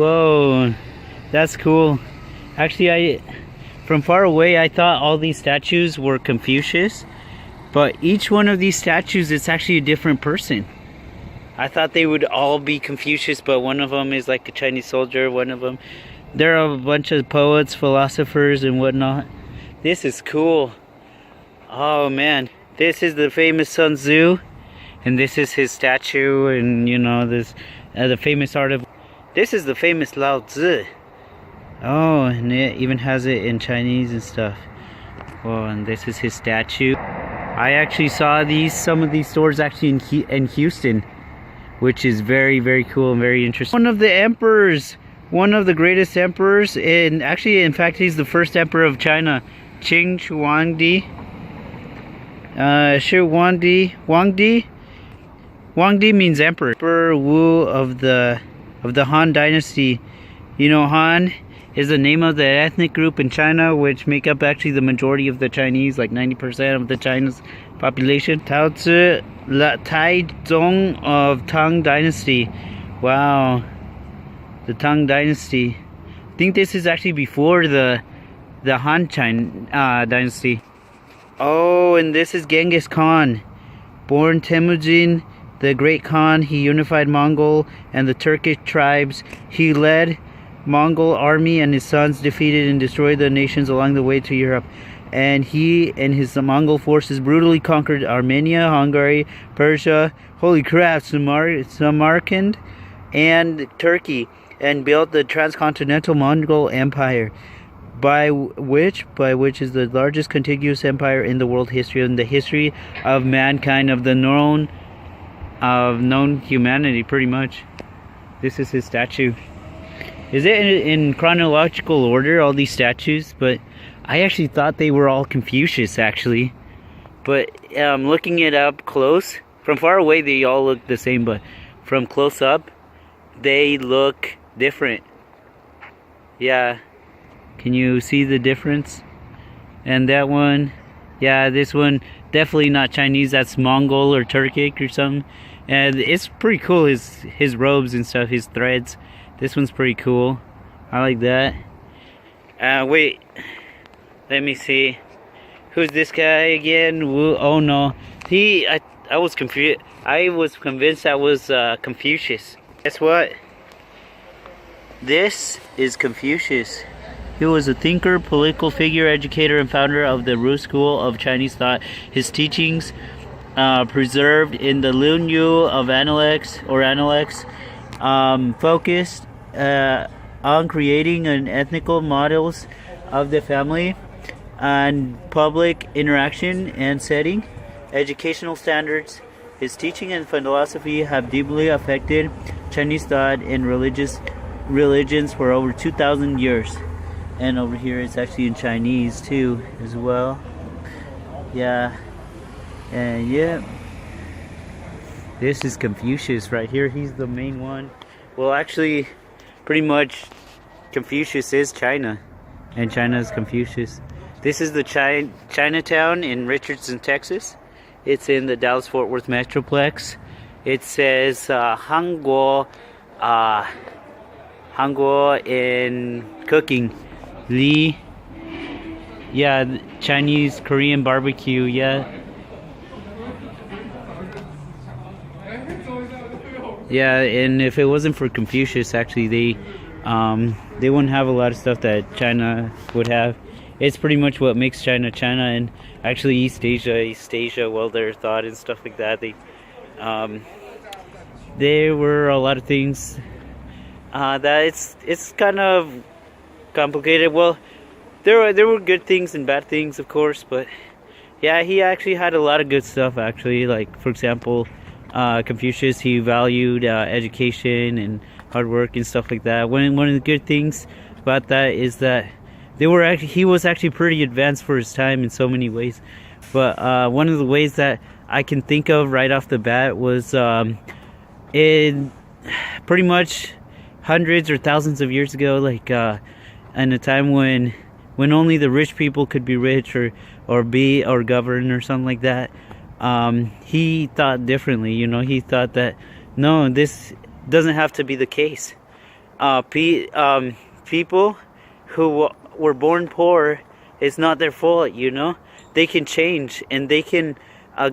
Whoa, that's cool. Actually, from far away, I thought all these statues were Confucius, but each one of these statues is actually a different person. I thought they would all be Confucius, but one of them is like a Chinese soldier. One of them, there are a bunch of poets, philosophers, and whatnot. This is cool. Oh man, this is the famous Sun Tzu, and this is his statue, and you know this, the famous art of. This is the famous Lao Tzu. Oh, and it even has it in Chinese and stuff. Oh, and this is his statue. I actually saw some of these stores actually in Houston, which is very, very cool and very interesting. One of the emperors, one of the greatest emperors, and actually, in fact, he's the first emperor of China, Qing Huangdi. Huangdi means emperor. Emperor Wu of the Han Dynasty. You know, Han is the name of the ethnic group in China, which make up actually the majority of the Chinese, like 90% of the China's population. Tao Tzu, Tai Zong of Tang Dynasty. Wow, the Tang Dynasty. I think this is actually before the Han Dynasty. Oh, and this is Genghis Khan. Born Temujin, the Great Khan, he unified Mongol and the Turkish tribes. He led Mongol army, and his sons defeated and destroyed the nations along the way to Europe. And he and his Mongol forces brutally conquered Armenia, Hungary, Persia, holy crap, Samarkand, and Turkey, and built the transcontinental Mongol Empire, by which is the largest contiguous empire in the world history, in the history of mankind, of known humanity, pretty much. This is his statue. Is it in chronological order, all these statues? But I actually thought they were all Confucius, actually. But looking it up close, from far away they all look the same, but from close up, they look different. Yeah, can you see the difference? And that one, yeah, this one, definitely not Chinese, that's Mongol or Turkic or something. And it's pretty cool, his robes and stuff, his threads. This one's pretty cool. I like that. Wait. Let me see. Who's this guy again? Wu. Oh no. I was confused. I was convinced that was Confucius. Guess what? This is Confucius. He was a thinker, political figure, educator, and founder of the Ru School of Chinese thought. His teachings, preserved in the Lun Yu of Analects, focused on creating an ethical models of the family and public interaction and setting educational standards. His teaching and philosophy have deeply affected Chinese thought and religions for over 2,000 years. And over here it's actually in Chinese too as well. Yeah. And yeah, this is Confucius right here. He's the main one. Well, actually, pretty much Confucius is China, and China is Confucius. This is the Chinatown in Richardson, Texas. It's in the Dallas-Fort Worth Metroplex. It says Hanguo in cooking. Li, yeah, Chinese, Korean barbecue, yeah. Yeah, and if it wasn't for Confucius, actually, they wouldn't have a lot of stuff that China would have. It's pretty much what makes China China, and actually East Asia, well, their thought and stuff like that. There were a lot of things that it's kind of complicated. Well, there were good things and bad things, of course, but yeah, he actually had a lot of good stuff, actually. Like, for example, Confucius, he valued education and hard work and stuff like that. One of the good things about that is that he was actually pretty advanced for his time in so many ways. But one of the ways that I can think of right off the bat was in pretty much hundreds or thousands of years ago, like in a time when only the rich people could be rich or govern or something like that. He thought differently. You know, he thought that no, this doesn't have to be the case. people who were born poor, it's not their fault, you know. They can change, and they can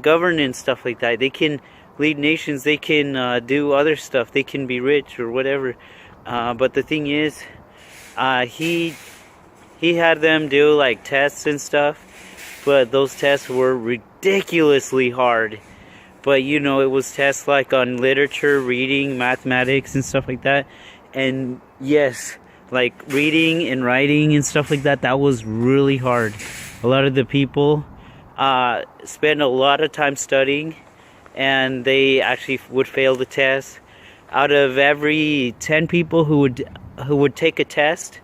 govern and stuff like that. They can lead nations. They can do other stuff. They can be rich or whatever. But the thing is, he had them do like tests and stuff, but those tests were ridiculously hard. But you know, it was tests like on literature, reading, mathematics, and stuff like that. And yes, like reading and writing and stuff like that, that was really hard. A lot of the people spend a lot of time studying, and they actually would fail the test. Out of every 10 people who would take a test,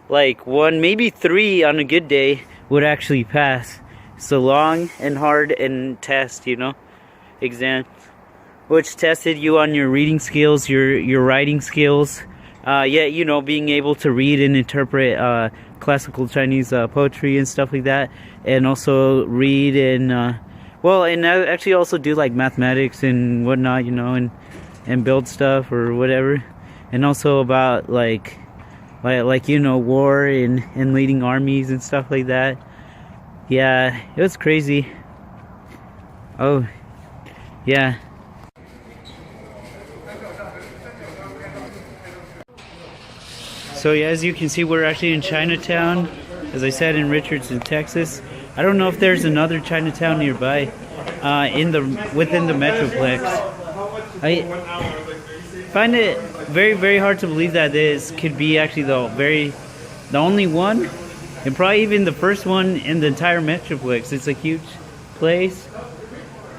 like 1, maybe 3 on a good day would actually pass. It's a long and hard and test, you know, exam, which tested you on your reading skills, your writing skills. You know, being able to read and interpret classical Chinese poetry and stuff like that, and also read and and actually also do like mathematics and whatnot, you know, and build stuff or whatever, and also about like you know, war and leading armies and stuff like that. Yeah, it was crazy. Oh, yeah. So yeah, as you can see, we're actually in Chinatown, as I said, in Richardson, Texas. I don't know if there's another Chinatown nearby, within the Metroplex. I find it very, very hard to believe that this could be actually the only one, and probably even the first one in the entire Metroplex. It's a huge place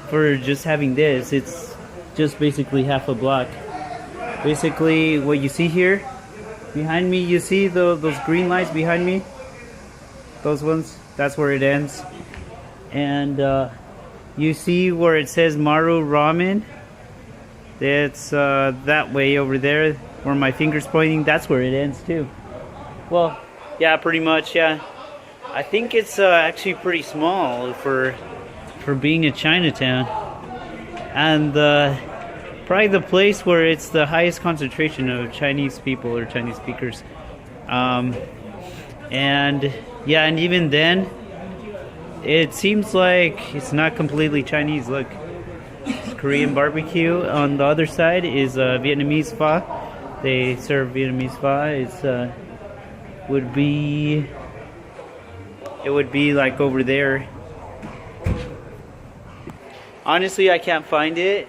for just having this. It's just basically half a block. Basically, what you see here behind me, you see those green lights behind me? Those ones? That's where it ends. And you see where it says Maru Ramen? It's that way over there, where my finger's pointing. That's where it ends too. Well, yeah, pretty much, yeah. I think it's actually pretty small for being a Chinatown. And probably the place where it's the highest concentration of Chinese people or Chinese speakers. And yeah, and even then, it seems like it's not completely Chinese. Look, it's Korean barbecue. On the other side is Vietnamese pho. They serve Vietnamese pho. It would be like over there. Honestly, I can't find it.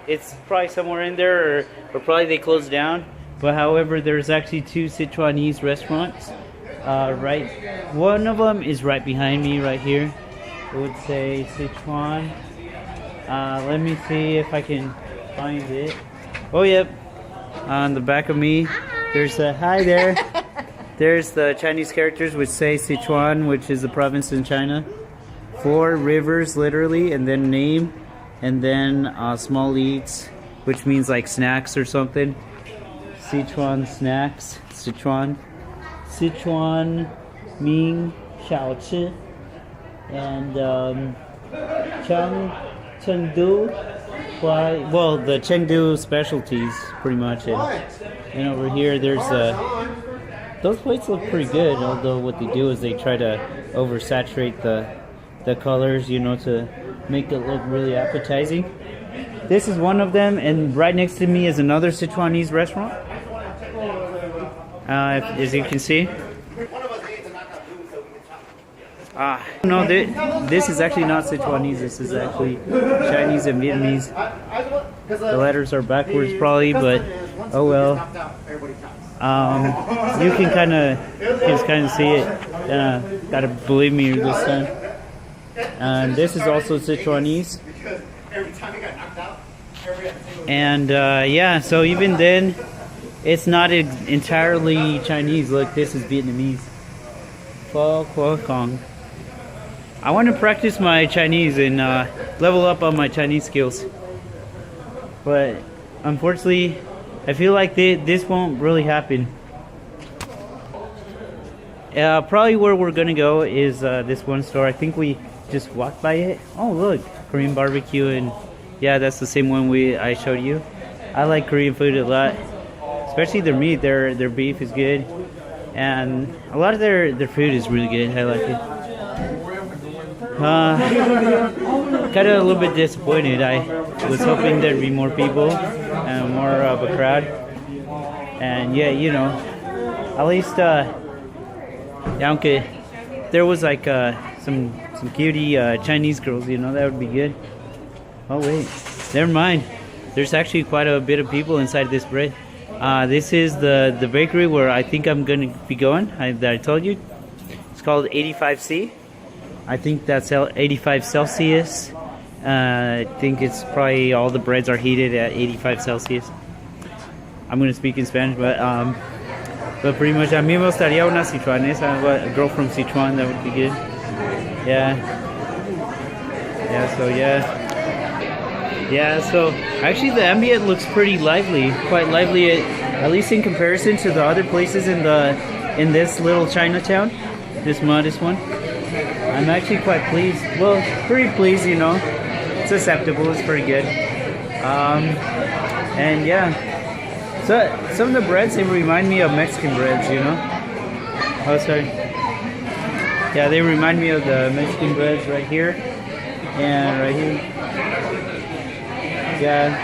It's probably somewhere in there, or probably they closed down. But however, there's actually 2 Sichuanese restaurants. Right, one of them is right behind me, right here. It would say Sichuan. Let me see if I can find it. Oh, yep. On the back of me, there's a hi there. There's the Chinese characters which say Sichuan, which is a province in China. 4 rivers, literally, and then name, and then small eats, which means like snacks or something. Sichuan snacks, Sichuan Ming Xiaochi, and Chengdu. Well, the Chengdu specialties, pretty much. And over here, there's those plates look pretty good. Although what they do is they try to oversaturate the colors, you know, to make it look really appetizing. This is one of them, and right next to me is another Sichuanese restaurant. As you can see. No, this is actually not Sichuanese. This is actually Chinese and Vietnamese. The letters are backwards probably, but oh well. You can kind of see it. Gotta believe me this time. And this is also Sichuanese. And yeah, so even then, it's not entirely Chinese. Look, this is Vietnamese. Pho Qua Kong. I want to practice my Chinese and level up on my Chinese skills. But unfortunately, I feel like this won't really happen. Probably where we're gonna go is this one store. I think we just walked by it. Oh look, Korean barbecue, and yeah, that's the same one I showed you. I like Korean food a lot, especially their meat. Their beef is good, and a lot of their food is really good. I like it. Kind of a little bit disappointed. I was hoping there'd be more people and more of a crowd. And yeah, you know, at least aunque there was like some cutie Chinese girls, you know, that would be good. Oh wait, never mind. There's actually quite a bit of people inside this bread. This is the bakery where I think I'm gonna be going. That I told you. It's called 85C. I think that's 85 Celsius. I think it's probably all the breads are heated at 85 Celsius. I'm gonna speak in Spanish, but pretty much a mí me gustaría una sichuanesa, a girl from Sichuan, that would be good. Yeah. So actually the ambient looks pretty lively, quite lively, at least in comparison to the other places in this little Chinatown, this modest one. I'm actually quite pleased. Well, pretty pleased, you know. It's acceptable. It's pretty good. And yeah. So some of the breads, they remind me of Mexican breads, you know. Oh, sorry. Yeah, they remind me of the Mexican breads right here and right here. Yeah.